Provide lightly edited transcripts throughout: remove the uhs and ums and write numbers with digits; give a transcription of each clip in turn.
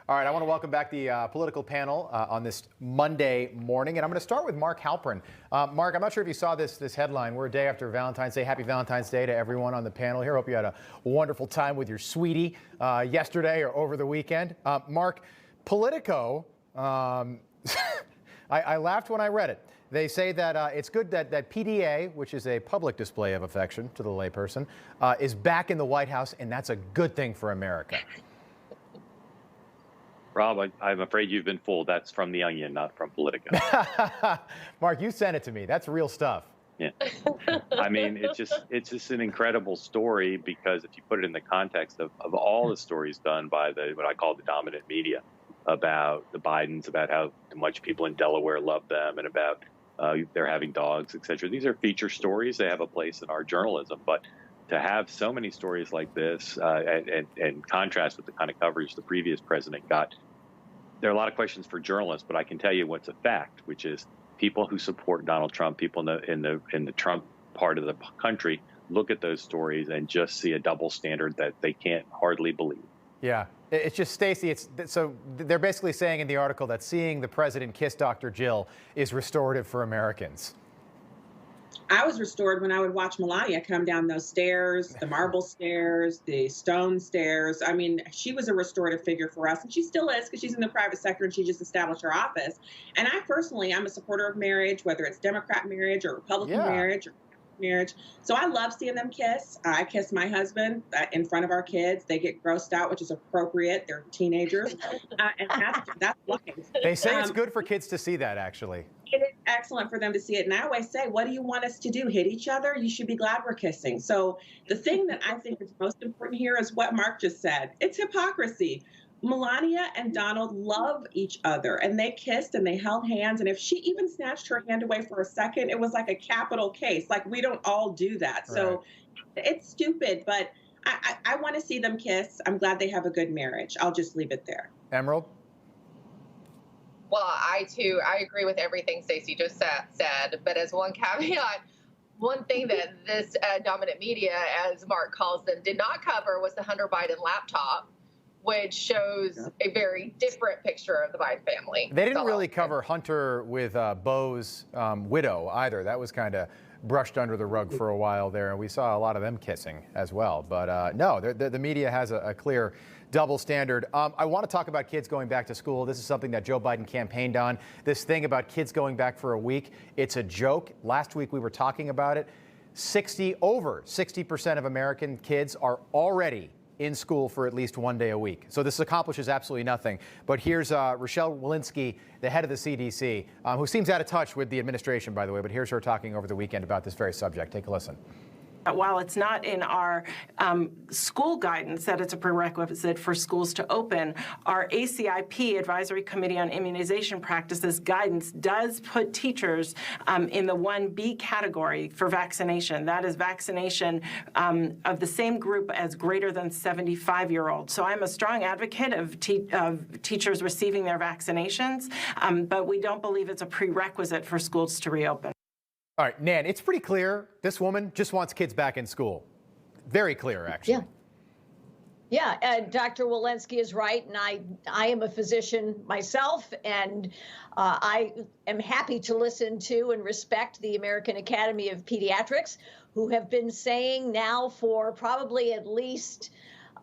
All right, I want to welcome back the political panel on this Monday morning, and I'm going to start with Mark Halpern. Mark, I'm not sure if you saw this headline. We're a day after Valentine's Day. Happy Valentine's Day to everyone on the panel here. Hope you had a wonderful time with your sweetie yesterday or over the weekend. Mark, Politico, I laughed when I read it. They say that it's good that PDA, which is a public display of affection to the layperson, is back in the White House, and that's a good thing for America. Rob, I'm afraid you've been fooled. That's from The Onion, not from Politico. Mark, you sent it to me. That's real stuff. Yeah. I mean, it's just an incredible story because if you put it in the context of all the stories done by what I call the dominant media about the Bidens, about how much people in Delaware love them and about they're having dogs, et cetera. These are feature stories. They have a place in our journalism. But to have so many stories like this and contrast with the kind of coverage the previous president got, there are a lot of questions for journalists, but I can tell you what's a fact, which is people who support Donald Trump, people in the Trump part of the country, look at those stories and just see a double standard that they can't hardly believe. Yeah, it's just, Stacy, so they're basically saying in the article that seeing the president kiss Dr. Jill is restorative for Americans. I was restored when I would watch Melania come down those stairs, the marble stairs, the stone stairs. I mean, she was a restorative figure for us, and she still is because she's in the private sector and she just established her office. And I personally, I'm a supporter of marriage, whether it's Democrat marriage or Republican marriage or marriage. So I love seeing them kiss. I kiss my husband in front of our kids. They get grossed out, which is appropriate. They're teenagers. And that's loving. They say it's good for kids to see that, actually. It is excellent for them to see it. And I always say, what do you want us to do? Hit each other? You should be glad we're kissing. So the thing that I think is most important here is what Mark just said. It's hypocrisy. Melania and Donald love each other, and they kissed and they held hands. And if she even snatched her hand away for a second, it was like a capital case. Like, we don't all do that. Right. So it's stupid, but I want to see them kiss. I'm glad they have a good marriage. I'll just leave it there. Emerald? Well, I agree with everything Stacy just said, but as one caveat, one thing that this dominant media, as Mark calls them, did not cover was the Hunter Biden laptop, which shows a very different picture of the Biden family. They didn't really cover Hunter with Beau's widow either. That was kind of brushed under the rug for a while there, and we saw a lot of them kissing as well. But no, the media has a clear double standard. I want to talk about kids going back to school. This is something that Joe Biden campaigned on. This thing about kids going back for a week, it's a joke. Last week we were talking about it. Over 60% of American kids are already in school for at least one day a week. So this accomplishes absolutely nothing. But here's Rochelle Walensky, the head of the CDC, who seems out of touch with the administration, by the way, but here's her talking over the weekend about this very subject. Take a listen. While it's not in our school guidance that it's a prerequisite for schools to open, our ACIP, Advisory Committee on Immunization Practices guidance, does put teachers in the 1B category for vaccination. That is vaccination of the same group as greater than 75-year-olds. So I'm a strong advocate of teachers receiving their vaccinations, but we don't believe it's a prerequisite for schools to reopen. All right, Nan, it's pretty clear this woman just wants kids back in school. Very clear, actually. Yeah, and Dr. Walensky is right, and I am a physician myself, and I am happy to listen to and respect the American Academy of Pediatrics, who have been saying now for probably at least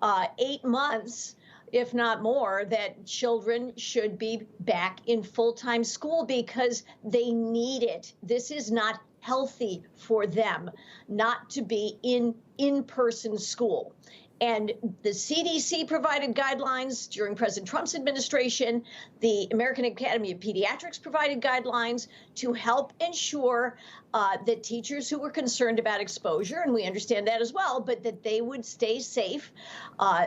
8 months, if not more, that children should be back in full-time school because they need it. This is not healthy for them not to be in in-person school. And the CDC provided guidelines during President Trump's administration. The American Academy of Pediatrics provided guidelines to help ensure that teachers who were concerned about exposure, and we understand that as well, but that they would stay safe.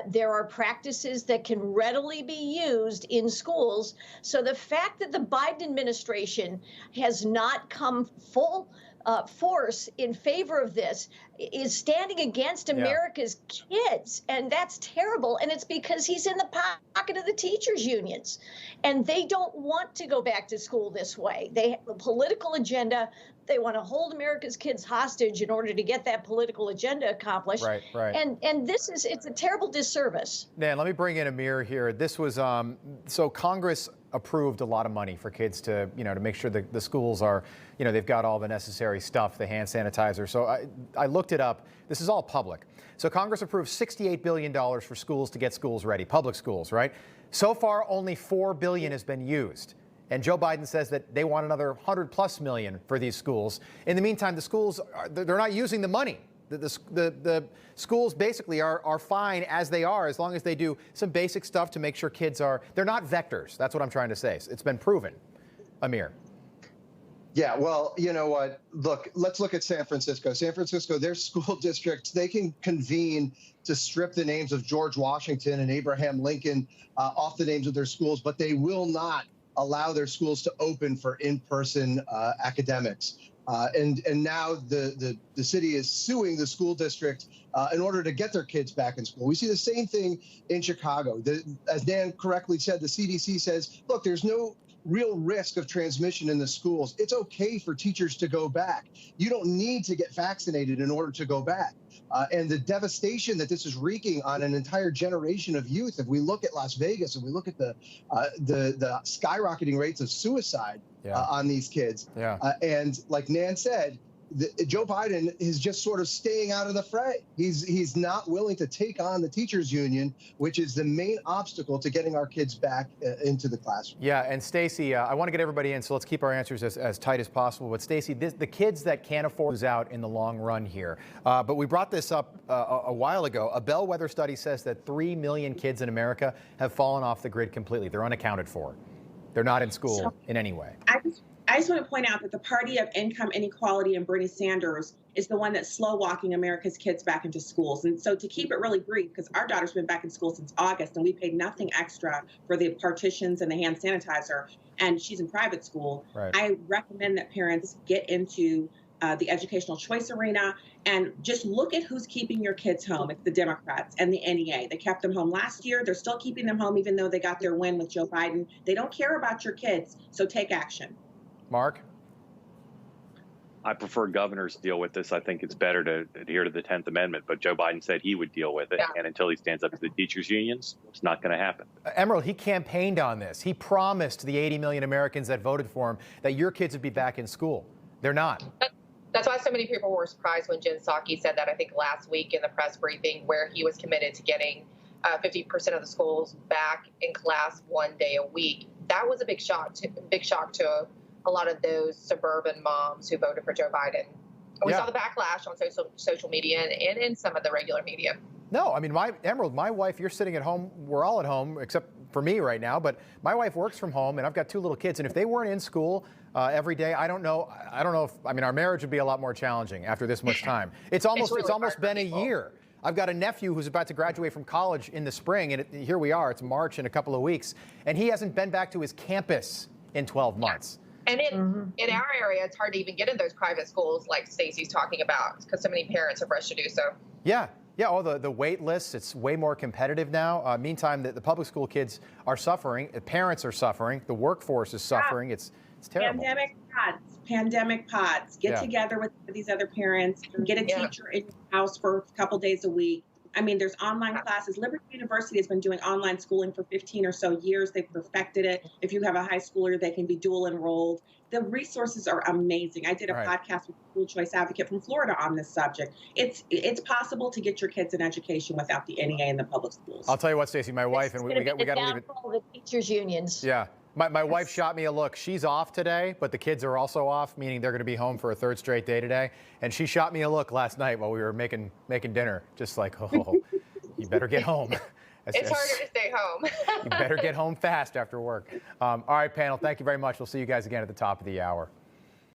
There are practices that can readily be used in schools. So the fact that the Biden administration has not come full force in favor of this is standing against America's kids, and that's terrible. And it's because he's in the pocket of the teachers' unions, and they don't want to go back to school this way. They have a political agenda. They want to hold America's kids hostage in order to get that political agenda accomplished. Right. And it's a terrible disservice. Dan, let me bring in Amir here. This was so Congress approved a lot of money for kids to, to make sure the schools are, they've got all the necessary stuff, the hand sanitizer. So I looked it up. This is all public. So Congress approved $68 billion for schools to get schools ready, public schools, right? So far, only $4 billion has been used. And Joe Biden says that they want another $100+ million for these schools. In the meantime, the schools, they're not using the money. The schools basically are fine as they are, as long as they do some basic stuff to make sure kids they're not vectors. That's what I'm trying to say. It's been proven. Amir. Yeah, well, you know what? Look, let's look at San Francisco. San Francisco, their school districts, they can convene to strip the names of George Washington and Abraham Lincoln off the names of their schools, but they will not allow their schools to open for in-person academics. And now the city is suing the school district in order to get their kids back in school. We see the same thing in Chicago. As Dan correctly said, the CDC says, look, there's no real risk of transmission in the schools. It's okay for teachers to go back. You don't need to get vaccinated in order to go back. And the devastation that this is wreaking on an entire generation of youth, if we look at Las Vegas and we look at the skyrocketing rates of suicide on these kids, and like Nan said, Joe Biden is just sort of staying out of the fray. He's not willing to take on the teachers union, which is the main obstacle to getting our kids back into the classroom. Yeah, and Stacy, I want to get everybody in, so let's keep our answers as tight as possible. But Stacy, the kids that can't afford lose out in the long run here. But we brought this up a while ago. A bellwether study says that 3 million kids in America have fallen off the grid completely. They're unaccounted for. They're not in school in any way. I just want to point out that the party of income inequality and Bernie Sanders is the one that's slow walking America's kids back into schools. And so to keep it really brief, because our daughter's been back in school since August and we paid nothing extra for the partitions and the hand sanitizer, and she's in private school, I recommend that parents get into the educational choice arena and just look at who's keeping your kids home. It's the Democrats and the NEA. They kept them home last year. They're still keeping them home even though they got their win with Joe Biden. They don't care about your kids, so take action. Mark? I prefer governors deal with this. I think it's better to adhere to the 10th Amendment, but Joe Biden said he would deal with it. Yeah. And until he stands up to the teachers' unions, it's not going to happen. Emerald, he campaigned on this. He promised the 80 million Americans that voted for him that your kids would be back in school. They're not. That's why so many people were surprised when Jen Psaki said that, I think, last week in the press briefing, where he was committed to getting 50% of the schools back in class 1 day a week. That was a big shock to a lot of those suburban moms who voted for Joe Biden. We saw the backlash on social media and in some of the regular media. No, I mean, my wife, you're sitting at home. We're all at home, except for me right now. But my wife works from home, and I've got 2 little kids. And if they weren't in school every day, I don't know if, our marriage would be a lot more challenging after this much time. It's almost been a year. I've got a nephew who's about to graduate from college in the spring, and here we are. It's March in a couple of weeks, and he hasn't been back to his campus in 12 months. And in our area, it's hard to even get in those private schools like Stacy's talking about because so many parents have rushed to do so. Yeah. Oh, the wait lists, it's way more competitive now. Meantime, the public school kids are suffering. The parents are suffering. The workforce is suffering. It's terrible. Pandemic pods. Get together with these other parents. Get a teacher in your house for a couple days a week. I mean, there's online classes. Liberty University has been doing online schooling for 15 or so years. They've perfected it. If you have a high schooler, they can be dual enrolled. The resources are amazing. I did a podcast with a school choice advocate from Florida on this subject. It's possible to get your kids an education without the NEA in the public schools. I'll tell you what, Stacy, my wife, and we got to leave it. The teachers unions. Yeah. My wife shot me a look. She's off today, but the kids are also off, meaning they're going to be home for a 3rd straight day today. And she shot me a look last night while we were making dinner, just like, oh, you better get home. It's harder to stay home. You better get home fast after work. All right, panel, thank you very much. We'll see you guys again at the top of the hour.